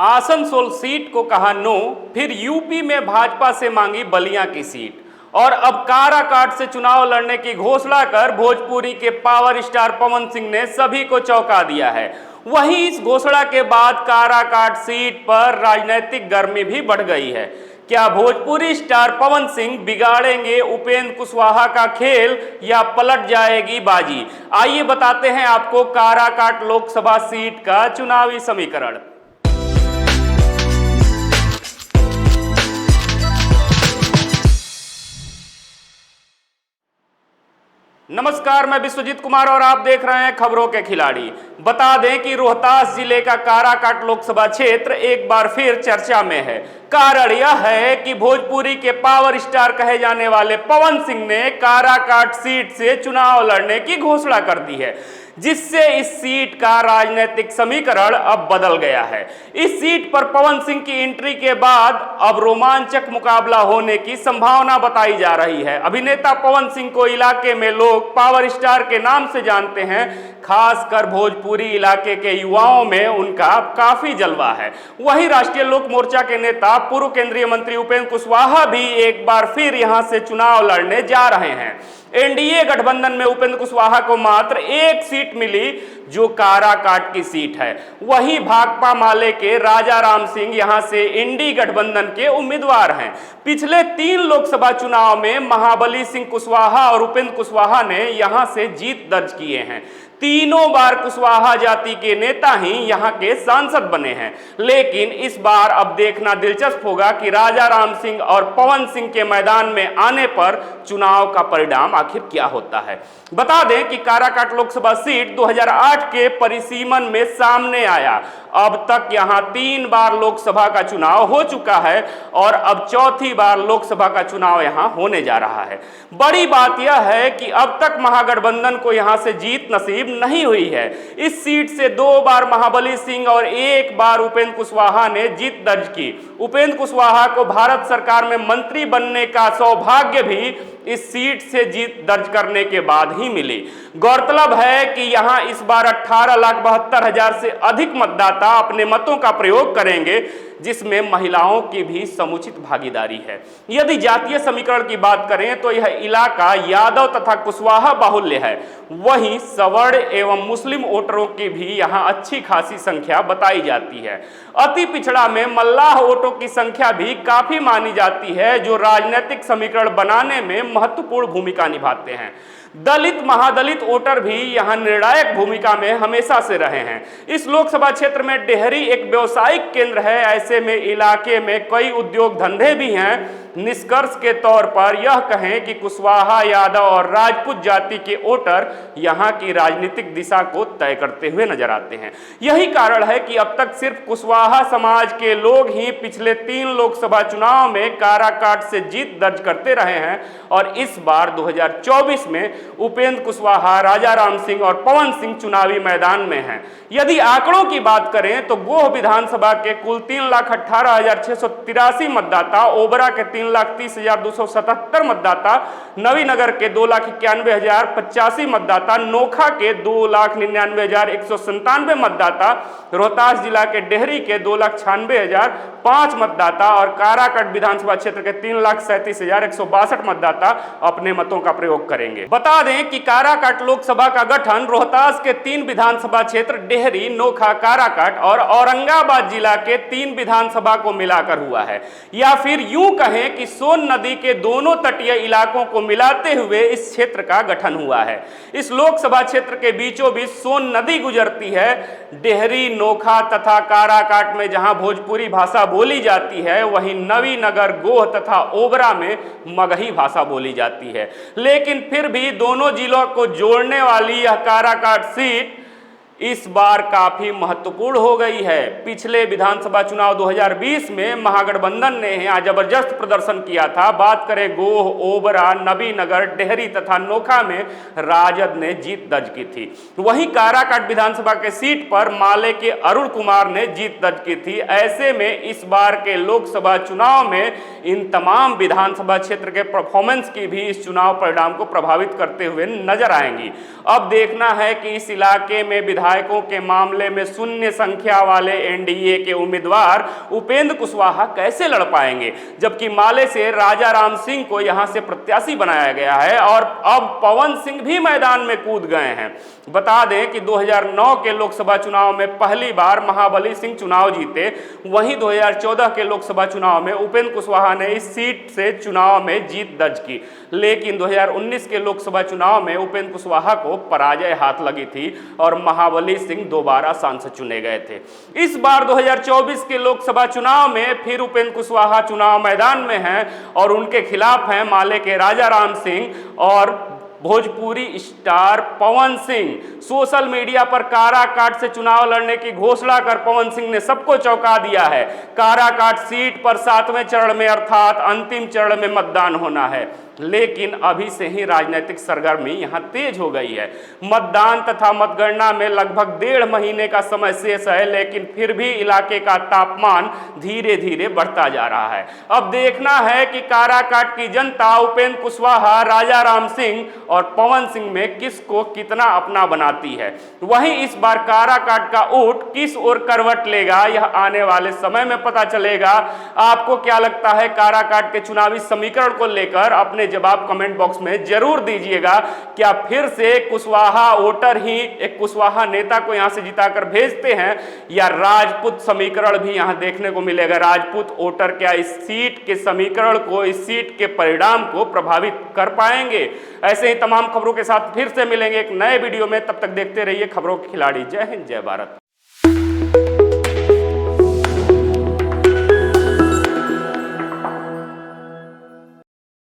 Asansol seat को कहा no, फिर यूपी में भाजपा से मांगी बलिया की सीट और अब काराकाट से चुनाव लड़ने की घोषणा कर भोजपुरी के पावर स्टार पवन सिंह ने सभी को चौंका दिया है। वहीं इस घोषणा के बाद काराकाट सीट पर राजनीतिक गर्मी भी बढ़ गई है। क्या भोजपुरी स्टार पवन सिंह बिगाड़ेंगे उपेंद्र कुशवाहा का खेल या पलट जाएगी बाजी? आइए बताते हैं आपको काराकाट लोकसभा सीट का चुनावी समीकरण। नमस्कार, मैं विश्वजीत कुमार और आप देख रहे हैं खबरों के खिलाड़ी। बता दें कि रोहतास जिले का काराकाट लोकसभा क्षेत्र एक बार फिर चर्चा में है। कारण यह है कि भोजपुरी के पावर स्टार कहे जाने वाले पवन सिंह ने काराकाट सीट से चुनाव लड़ने की घोषणा कर दी है, जिससे इस सीट का राजनीतिक समीकरण अब बदल गया है। इस सीट पर पवन सिंह की एंट्री के बाद अब रोमांचक मुकाबला होने की संभावना बताई जा रही है। अभिनेता पवन सिंह को इलाके में लोग पावर स्टार के नाम से जानते हैं। खासकर भोजपुरी इलाके के युवाओं में उनका काफी जलवा है। वहीं राष्ट्रीय लोक मोर्चा के नेता पूर्व केंद्रीय मंत्री उपेंद्र कुशवाहा भी एक बार फिर यहां से चुनाव लड़ने जा रहे हैं। एनडीए गठबंधन में उपेंद्र कुशवाहा को मात्र एक सीट मिली, जो काराकाट की सीट है। वहीं भाकपा माले के राजा राम सिंह यहां से इंडी गठबंधन के उम्मीदवार हैं। पिछले 3 लोकसभा चुनाव में महाबली सिंह कुशवाहा और उपेंद्र कुशवाहा ने यहां से जीत दर्ज किए हैं। तीनों बार कुशवाहा जाति के नेता ही यहां के सांसद बने हैं। लेकिन इस बार अब देखना दिलचस्प होगा कि राजा राम सिंह और पवन सिंह के मैदान में आने पर चुनाव का परिणाम आखिर क्या होता है। बता दें कि काराकाट लोकसभा सीट 2008 के परिसीमन में सामने आया। अब तक यहां 3 बार लोकसभा का चुनाव हो चुका है और अब चौथी बार लोकसभा का चुनाव यहां होने जा रहा है। बड़ी बात यह है कि अब तक महागठबंधन को यहां से जीत नसीब नहीं हुई है। इस सीट से 2 बार महाबली सिंह और 1 बार उपेंद्र कुशवाहा ने जीत दर्ज की। उपेंद्र कुशवाहा को भारत सरकार में मंत्री बनने का सौभाग्य भी इस सीट से जीत दर्ज करने के बाद ही मिली। गौरतलब है कि यहां इस बार 18,72,000 से अधिक मतदाता अपने मतों का प्रयोग करेंगे, जिसमें महिलाओं की भी समुचित भागीदारी है। यदि जातीय समीकरण की बात करें तो यह इलाका यादव तथा कुशवाहा बाहुल्य है। वहीं सवर्ण एवं मुस्लिम वोटरों की भी यहां अच्छी खासी संख्या बताई जाती है। अति पिछड़ा में मल्लाह वोटों की संख्या भी काफी मानी जाती है, जो राजनीतिक समीकरण बनाने में महत्वपूर्ण भूमिका निभाते हैं। दलित महादलित वोटर भी यहां निर्णायक भूमिका में हमेशा से रहे हैं। इस लोकसभा क्षेत्र में डेहरी एक व्यावसायिक केंद्र है। ऐसे में इलाके में कई उद्योग धंधे भी हैं। निष्कर्ष के तौर पर यह कहें कि कुशवाहा, यादव और राजपूत जाति के वोटर यहां की राजनीतिक दिशा को तय करते हुए नजर आते हैं। यही कारण है कि अब तक सिर्फ कुशवाहा समाज के लोग ही पिछले 3 लोकसभा चुनाव में काराकाट से जीत दर्ज करते रहे हैं और इस बार 2024 में उपेंद्र कुशवाहा, राजा राम सिंह और पवन सिंह चुनावी मैदान में हैं। यदि आंकड़ों की बात करें तो गोह विधानसभा के कुल 3,18,683 मतदाता, ओबरा के 3,30,277 मतदाता, नवीनगर के 2,91,085 मतदाता, नोखा के 2,99,197 मतदाता, रोहतास जिला के डेहरी के 2,96,005 मतदाता और काराकाट विधानसभा क्षेत्र के 3,37,162 मतदाता अपने मतों का प्रयोग करेंगे। बता दें कि काराकाट लोकसभा का गठन रोहतास के 3 विधानसभा क्षेत्र डेहरी, नोखा, काराकाट और औरंगाबाद जिला के 3 विधानसभा को मिलाकर हुआ है, या फिर यूं कहें कि सोन नदी के दोनों तटीय इलाकों को मिलाते हुए इस क्षेत्र का गठन हुआ है। इस लोकसभा क्षेत्र के बीचों बीच सोन नदी गुजरती है। डेहरी, नोखा तथा काराकाट में जहां भोजपुरी भाषा बोली जाती है, वहीं नवीनगर, गोह तथा ओबरा में मगही भाषा बोली जाती है। लेकिन फिर भी दोनों जिलों को जोड़ने वाली यह काराकाट सीट इस बार काफी महत्वपूर्ण हो गई है। पिछले विधानसभा चुनाव 2020 में महागठबंधन ने यहां जबरदस्त प्रदर्शन किया था। बात करें गोह, ओबरा, नबीनगर, डेहरी तथा नोखा में राजद ने जीत दर्ज की थी। वहीं काराकाट विधानसभा के सीट पर माले के अरुण कुमार ने जीत दर्ज की थी। ऐसे में इस बार के लोकसभा चुनाव में इन तमाम विधानसभा क्षेत्र के परफॉर्मेंस की भी इस चुनाव परिणाम को प्रभावित करते हुए नजर आएंगी। अब देखना है कि इस इलाके में विधायक विधायकों के मामले में शून्य संख्या वाले एनडीए के उम्मीदवार उपेंद्र कुशवाहा कैसे लड़ पाएंगे, जबकि माले से राजा राम सिंह को यहां से प्रत्याशी बनाया गया है और अब पवन सिंह भी मैदान में कूद गए हैं। बता दें कि 2009 के लोकसभा चुनाव में पहली बार महाबली सिंह चुनाव जीते, वहीं 2014 के लोकसभा चुनाव में उपेंद्र कुशवाहा ने इस सीट से चुनाव में जीत दर्ज की, लेकिन 2019 के लोकसभा चुनाव में उपेंद्र कुशवाहा को पराजय हाथ लगी थी और महाबली सिंह दोबारा सांसद चुने गए थे। इस बार 2024 के लोकसभा चुनाव में फिर उपेंद्र कुशवाहा चुनाव मैदान में हैं और उनके खिलाफ हैं माले के राजा राम सिंह और Bhojpuri star Pawan Singh. Social media पर काराकाट से चुनाव लड़ने की घोषणा कर पवन सिंह ने सबको चौंका दिया है। काराकाट सीट पर 7वें चरण में अर्थात अंतिम चरण में मतदान होना है, लेकिन अभी से ही राजनीतिक सरगर्मी यहां तेज हो गई है। मतदान तथा मतगणना में लगभग 1.5 महीने का समय शेष है, लेकिन फिर भी इलाके का तापमान धीरे धीरे बढ़ता जा रहा है। अब देखना है कि काराकाट की जनता उपेंद्र कुशवाहा, राजा राम सिंह और पवन सिंह में किसको कितना अपना बनाती है। वहीं इस बार काराकाट का ऊंट किस ओर करवट लेगा, यह आने वाले समय में पता चलेगा। आपको क्या लगता है काराकाट के चुनावी समीकरण को लेकर? अपने जवाब कमेंट बॉक्स में जरूर दीजिएगा। क्या फिर से कुशवाहा वोटर ही एक कुशवाहा नेता को यहां से जिताकर भेजते हैं, या राजपूत समीकरण भी यहां देखने को मिलेगा? राजपूत वोटर क्या इस सीट के समीकरण को, इस सीट के परिणाम को प्रभावित कर पाएंगे? ऐसे ही तमाम खबरों के साथ फिर से मिलेंगे एक नए वीडियो में। तब तक देखते रहिए खबरों के खिलाड़ी। जय हिंद, जय भारत।